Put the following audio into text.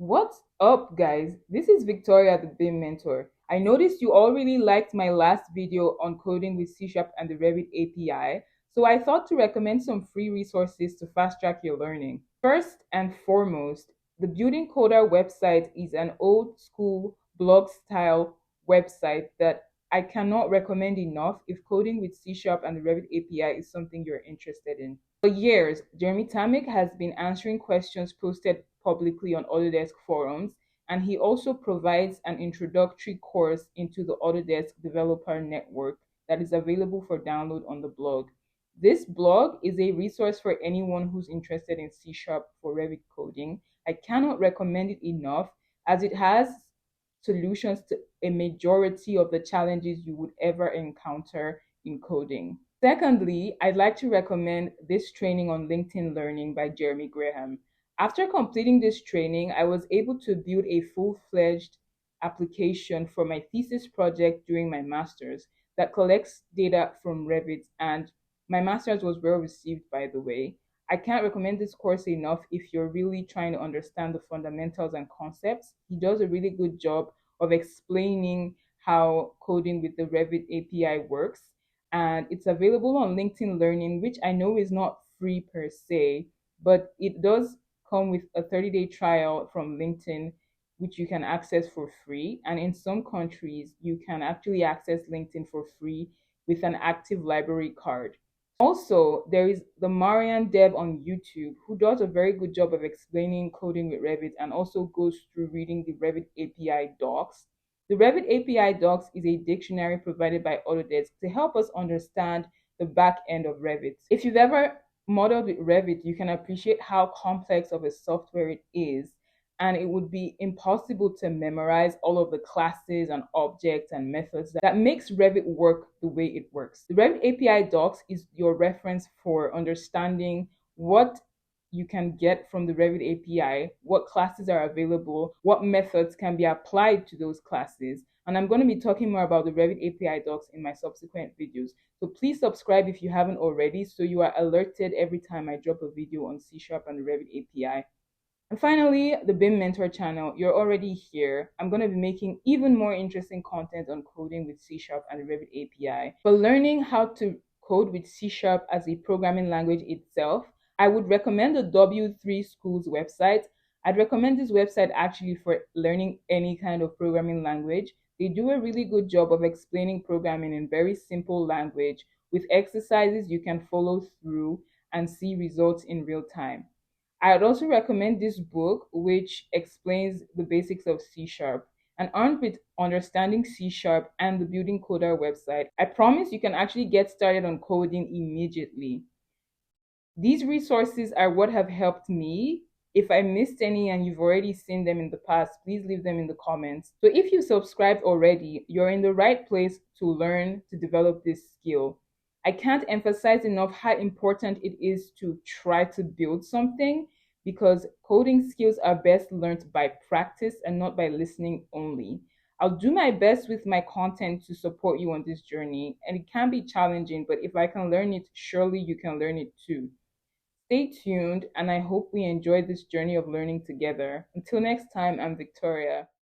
What's up, guys? This is Victoria, the BIM mentor. I noticed you all really liked my last video on coding with C Sharp and the Revit API, so I thought to recommend some free resources to fast track your learning. First and foremost, the Building Coder website is an old school blog style website that I cannot recommend enough if coding with C Sharp and the Revit API is something you're interested in. For years, Jeremy Tamick has been answering questions posted publicly on Autodesk forums, and he also provides an introductory course into the Autodesk Developer Network that is available for download on the blog. This blog is a resource for anyone who's interested in C Sharp for Revit coding. I cannot recommend it enough as it has solutions to a majority of the challenges you would ever encounter in coding. Secondly, I'd like to recommend this training on LinkedIn Learning by Jeremy Graham. After completing this training, I was able to build a full-fledged application for my thesis project during my master's that collects data from Revit, and my master's was well received, by the way. I can't recommend this course enough if you're really trying to understand the fundamentals and concepts. He does a really good job of explaining how coding with the Revit API works, and it's available on LinkedIn Learning, which I know is not free per se, but it does come with a 30-day trial from LinkedIn, which you can access for free. And in some countries, you can actually access LinkedIn for free with an active library card. Also, there is the Marian Dev on YouTube who does a very good job of explaining coding with Revit and also goes through reading the Revit API docs. The Revit API docs is a dictionary provided by Autodesk to help us understand the back end of Revit. If you've ever modeled with Revit, you can appreciate how complex of a software it is, and it would be impossible to memorize all of the classes and objects and methods that makes Revit work the way it works. The Revit API docs is your reference for understanding what you can get from the Revit API, what classes are available, what methods can be applied to those classes. And I'm going to be talking more about the Revit API docs in my subsequent videos. So please subscribe if you haven't already so you are alerted every time I drop a video on C Sharp and the Revit API. And finally, the BIM Mentor channel. You're already here. I'm going to be making even more interesting content on coding with C Sharp and the Revit API. For learning how to code with C Sharp as a programming language itself, I would recommend the W3 Schools website. I'd recommend this website actually for learning any kind of programming language. They do a really good job of explaining programming in very simple language with exercises you can follow through and see results in real time. I'd also recommend this book, which explains the basics of C Sharp. And armed with understanding C Sharp and the Building Coder website, I promise you can actually get started on coding immediately. These resources are what have helped me. If I missed any and you've already seen them in the past, please leave them in the comments. So if you subscribed already, you're in the right place to learn to develop this skill. I can't emphasize enough how important it is to try to build something because coding skills are best learned by practice and not by listening only. I'll do my best with my content to support you on this journey, and it can be challenging, but if I can learn it, surely you can learn it too. Stay tuned, and I hope we enjoy this journey of learning together. Until next time, I'm Victoria.